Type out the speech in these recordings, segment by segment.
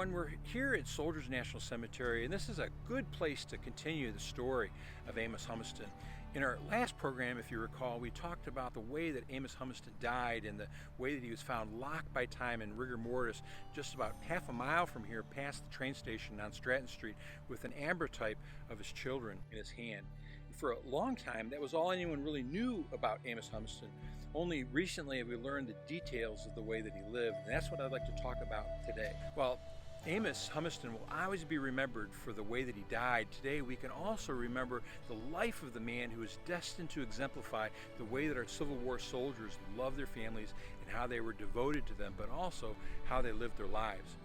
everyone, we're here at Soldiers National Cemetery, and this is a good place to continue the story of Amos Humiston. In our last program, if you recall, we talked about the way that Amos Humiston died and the way that he was found locked by time in rigor mortis just about half a mile from here past the train station on Stratton Street with an ambrotype of his children in his hand. For a long time, that was all anyone really knew about Amos Humiston. Only recently have we learned the details of the way that he lived, and that's what I'd like to talk about today. Well, Amos Humiston will always be remembered for the way that he died. Today we can also remember the life of the man who is destined to exemplify the way that our Civil War soldiers loved their families and how they were devoted to them, but also how they lived their lives.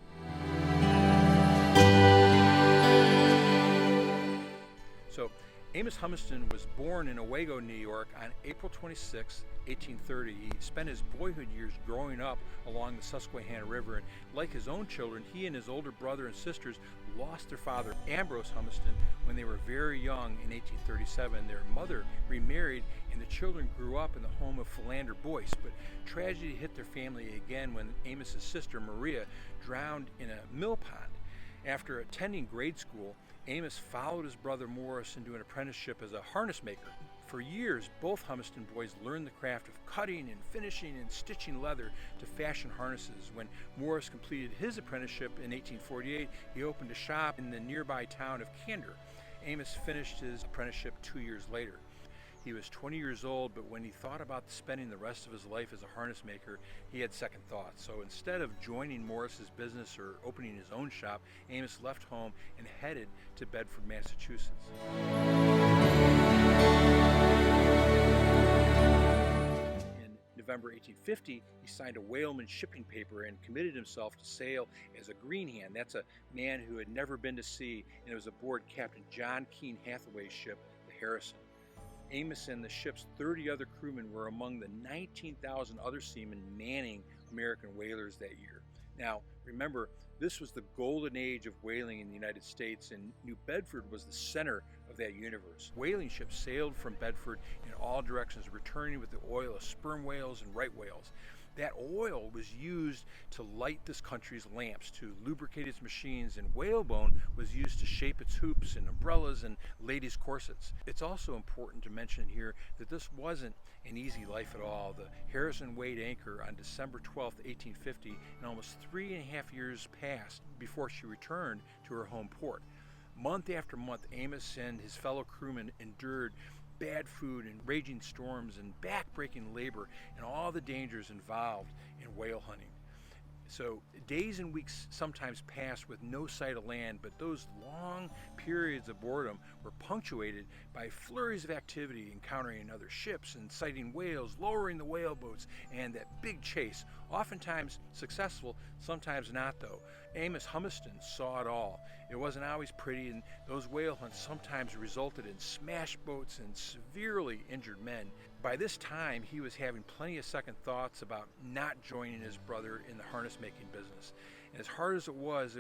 So, Amos Humiston was born in Owego, New York on April 26, 1830. He spent his boyhood years growing up along the Susquehanna River, and like his own children, he and his older brother and sisters lost their father, Amos Humiston, when they were very young in 1837. Their mother remarried, and the children grew up in the home of Philander Boyce, but tragedy hit their family again when Amos's sister, Maria, drowned in a mill pond. After attending grade school, Amos followed his brother Morris into an apprenticeship as a harness maker. For years, both Humiston boys learned the craft of cutting and finishing and stitching leather to fashion harnesses. When Morris completed his apprenticeship in 1848, he opened a shop in the nearby town of Candor. Amos finished his apprenticeship 2 years later. He was 20 years old, but when he thought about spending the rest of his life as a harness maker, he had second thoughts. So instead of joining Morris's business or opening his own shop, Amos left home and headed to Bedford, Massachusetts. In November 1850, he signed a whaleman shipping paper and committed himself to sail as a green hand. That's a man who had never been to sea, and it was aboard Captain John Keene Hathaway's ship, the Harrison. Amos and the ship's 30 other crewmen were among the 19,000 other seamen manning American whalers that year. Now, remember, this was the golden age of whaling in the United States, and New Bedford was the center of that universe. Whaling ships sailed from Bedford in all directions, returning with the oil of sperm whales and right whales. That oil was used to light this country's lamps, to lubricate its machines, and whalebone was used to shape its hoops and umbrellas and ladies' corsets. It's also important to mention here that this wasn't an easy life at all. The Harrison weighed anchor on December 12, 1850, and almost 3.5 years passed before she returned to her home port. Month after month, Amos and his fellow crewmen endured bad food and raging storms and back-breaking labor and all the dangers involved in whale hunting. So days and weeks sometimes passed with no sight of land, but those long periods of boredom were punctuated by flurries of activity, encountering other ships and sighting whales, lowering the whale boats, and that big chase, oftentimes successful, sometimes not though. Amos Humiston saw it all. It wasn't always pretty, and those whale hunts sometimes resulted in smashed boats and severely injured men. By this time, he was having plenty of second thoughts about not joining his brother in the harness making business. And as hard as it was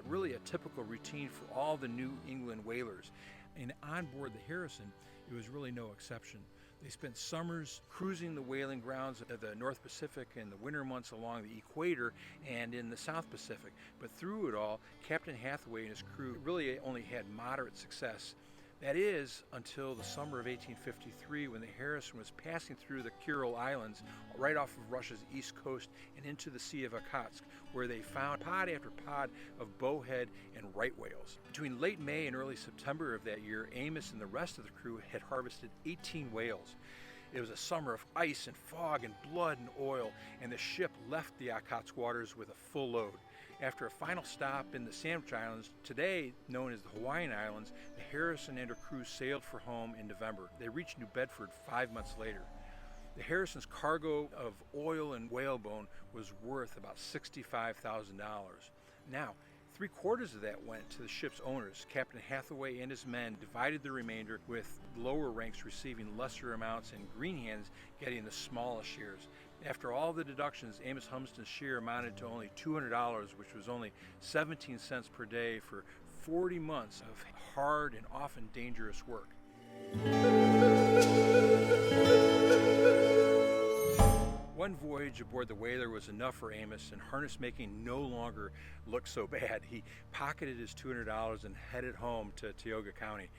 really a typical routine for all the New England whalers. And on board the Harrison, it was really no exception. They spent summers cruising the whaling grounds of the North Pacific and the winter months along the equator and in the South Pacific. But through it all, Captain Hathaway and his crew really only had moderate success. That is, until the summer of 1853, when the Harrison was passing through the Kuril Islands right off of Russia's east coast and into the Sea of Okhotsk, where they found pod after pod of bowhead and right whales. Between late May and early September of that year, Amos and the rest of the crew had harvested 18 whales. It was a summer of ice and fog and blood and oil, and the ship left the Okhotsk waters with a full load. After a final stop in the Sandwich Islands, today known as the Hawaiian Islands, the Harrison and her crew sailed for home in November. They reached New Bedford 5 months later. The Harrison's cargo of oil and whalebone was worth about $65,000. Now, 3/4 of that went to the ship's owners. Captain Hathaway and his men divided the remainder, with lower ranks receiving lesser amounts and green hands getting the smallest shares. After all the deductions, Amos Humiston's share amounted to only $200, which was only 17 cents per day for 40 months of hard and often dangerous work. One voyage aboard the whaler was enough for Amos, and harness making no longer looked so bad. He pocketed his $200 and headed home to Tioga County.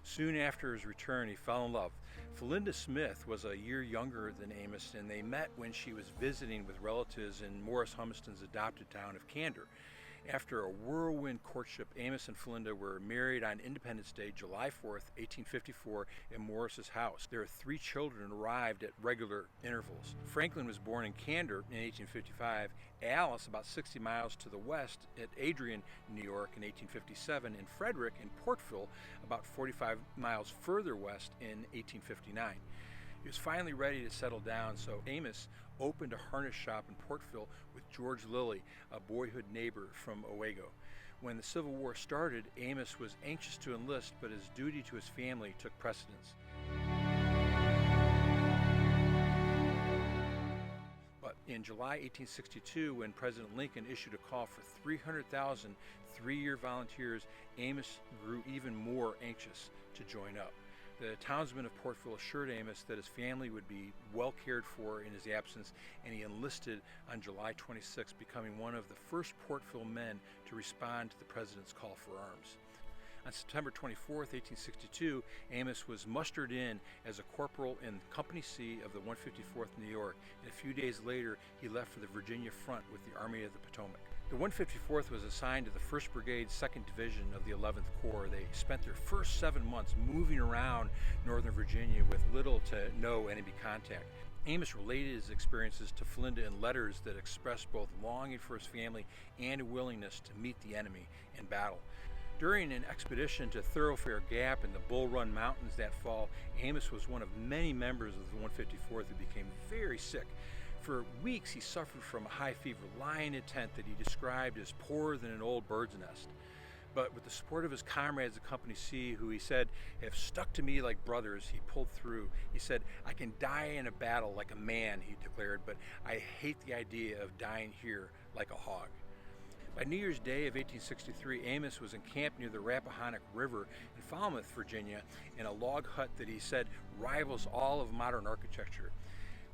Soon after his return, he fell in love. Felinda Smith was a year younger than Amos, and they met when she was visiting with relatives in Morris Humiston's adopted town of Candor. After a whirlwind courtship, Amos and Felinda were married on Independence Day, July 4th, 1854, in Morris's house. Their 3 children arrived at regular intervals. Franklin was born in Candor in 1855, Alice about 60 miles to the west at Adrian, New York in 1857, and Frederick in Portville about 45 miles further west in 1859. He was finally ready to settle down, so Amos opened a harness shop in Portville with George Lilly, a boyhood neighbor from Owego. When the Civil War started, Amos was anxious to enlist, but his duty to his family took precedence. But in July 1862, when President Lincoln issued a call for 300,000 3-year volunteers, Amos grew even more anxious to join up. The townsmen of Portville assured Amos that his family would be well cared for in his absence, and he enlisted on July 26, becoming one of the first Portville men to respond to the president's call for arms. On September 24, 1862, Amos was mustered in as a corporal in Company C of the 154th New York, and a few days later he left for the Virginia front with the Army of the Potomac. The 154th was assigned to the 1st Brigade, 2nd Division of the 11th Corps. They spent their first 7 months moving around northern Virginia with little to no enemy contact. Amos related his experiences to Felinda in letters that expressed both longing for his family and a willingness to meet the enemy in battle. During an expedition to Thoroughfare Gap in the Bull Run Mountains that fall, Amos was one of many members of the 154th who became very sick. For weeks he suffered from a high fever, lying in a tent that he described as poorer than an old bird's nest. But with the support of his comrades at Company C, who he said have stuck to me like brothers, he pulled through. He said, "I can die in a battle like a man," he declared, "but I hate the idea of dying here like a hog." By New Year's Day of 1863, Amos was encamped near the Rappahannock River in Falmouth, Virginia, in a log hut that he said rivals all of modern architecture.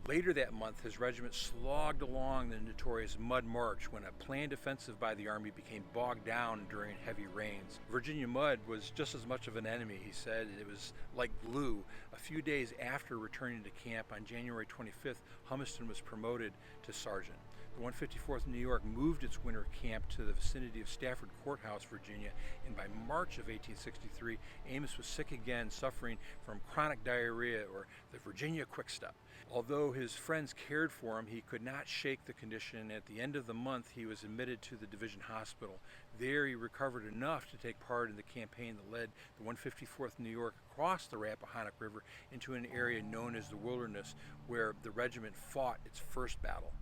Later that month, his regiment slogged along the notorious Mud March when a planned offensive by the Army became bogged down during heavy rains. Virginia mud was just as much of an enemy, he said. It was like glue. A few days after returning to camp on January 25th, Humiston was promoted to sergeant. The 154th New York moved its winter camp to the vicinity of Stafford Courthouse, Virginia, and by March of 1863, Amos was sick again, suffering from chronic diarrhea, or the Virginia quick step. Although his friends cared for him, he could not shake the condition. At the end of the month, he was admitted to the division hospital. There he recovered enough to take part in the campaign that led the 154th New York across the Rappahannock River into an area known as the Wilderness, where the regiment fought its first battle.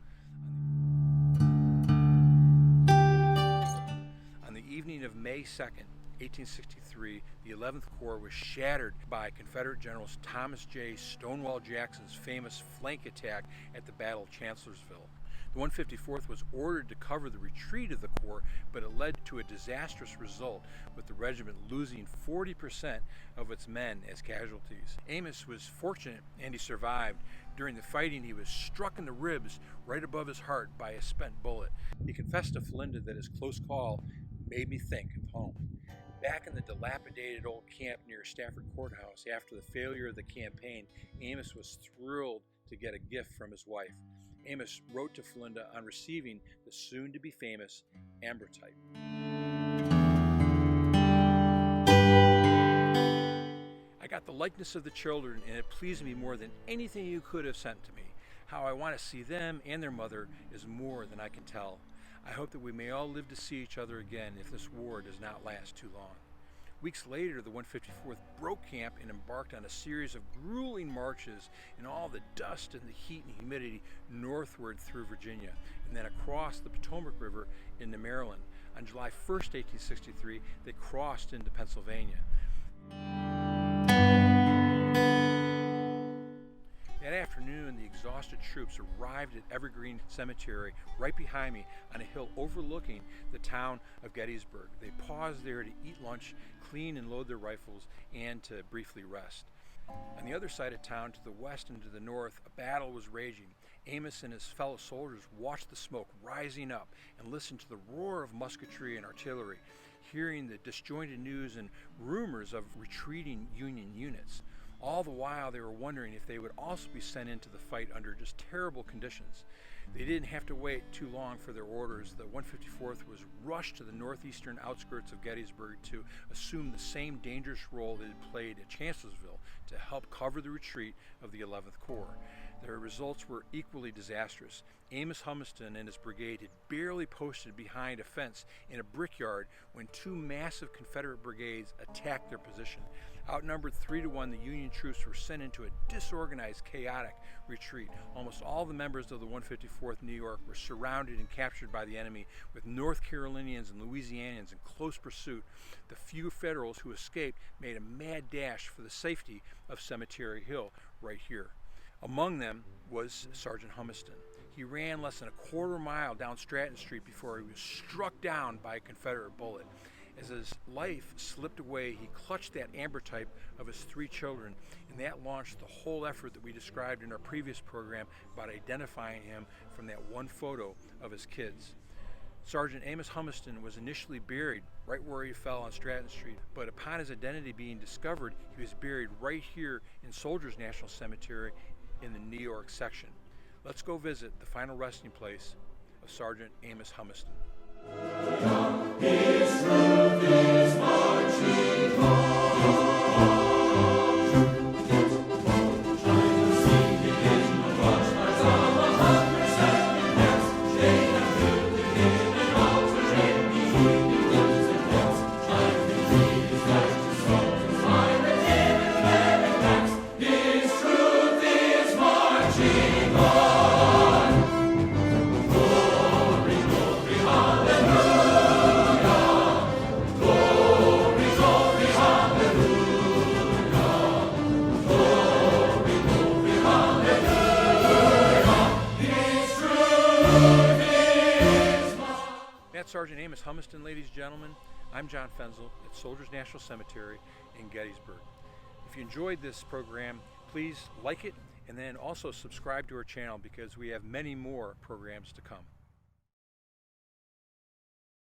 On the evening of May 2nd, 1863, the 11th Corps was shattered by Confederate Generals Thomas J. Stonewall Jackson's famous flank attack at the Battle of Chancellorsville. The 154th was ordered to cover the retreat of the Corps, but it led to a disastrous result, with the regiment losing 40% of its men as casualties. Amos was fortunate, and he survived. During the fighting, he was struck in the ribs right above his heart by a spent bullet. He confessed to Felinda that his close call made me think of home. Back in the dilapidated old camp near Stafford Courthouse, after the failure of the campaign, Amos was thrilled to get a gift from his wife. Amos wrote to Felinda on receiving the soon-to-be famous ambrotype. "I got the likeness of the children, and it pleased me more than anything you could have sent to me. How I want to see them and their mother is more than I can tell. I hope that we may all live to see each other again if this war does not last too long." Weeks later, the 154th broke camp and embarked on a series of grueling marches in all the dust and the heat and humidity northward through Virginia, and then across the Potomac River into Maryland. On July 1st, 1863, they crossed into Pennsylvania. That afternoon, the exhausted troops arrived at Evergreen Cemetery right behind me on a hill overlooking the town of Gettysburg. They paused there to eat lunch, clean and load their rifles, and to briefly rest. On the other side of town, to the west and to the north, a battle was raging. Amos and his fellow soldiers watched the smoke rising up and listened to the roar of musketry and artillery, hearing the disjointed news and rumors of retreating Union units. All the while, they were wondering if they would also be sent into the fight under just terrible conditions. They didn't have to wait too long for their orders. The 154th was rushed to the northeastern outskirts of Gettysburg to assume the same dangerous role it had played at Chancellorsville to help cover the retreat of the 11th Corps. Their results were equally disastrous. Amos Humiston and his brigade had barely posted behind a fence in a brickyard when two massive Confederate brigades attacked their position. Outnumbered 3-1, the Union troops were sent into a disorganized, chaotic retreat. Almost all the members of the 154th New York were surrounded and captured by the enemy, with North Carolinians and Louisianians in close pursuit. The few Federals who escaped made a mad dash for the safety of Cemetery Hill, right here. Among them was Sergeant Humiston. He ran less than a quarter mile down Stratton Street before he was struck down by a Confederate bullet. As his life slipped away, he clutched that ambrotype of his 3 children, and that launched the whole effort that we described in our previous program about identifying him from that one photo of his kids. Sergeant Amos Humiston was initially buried right where he fell on Stratton Street, but upon his identity being discovered, he was buried right here in Soldiers National Cemetery in the New York section. Let's go visit the final resting place of Sergeant Amos Humiston. His truth is marching on. Sergeant Amos Humiston, ladies and gentlemen. I'm John Fenzel at Soldiers National Cemetery in Gettysburg. If you enjoyed this program, please like it and then also subscribe to our channel because we have many more programs to come.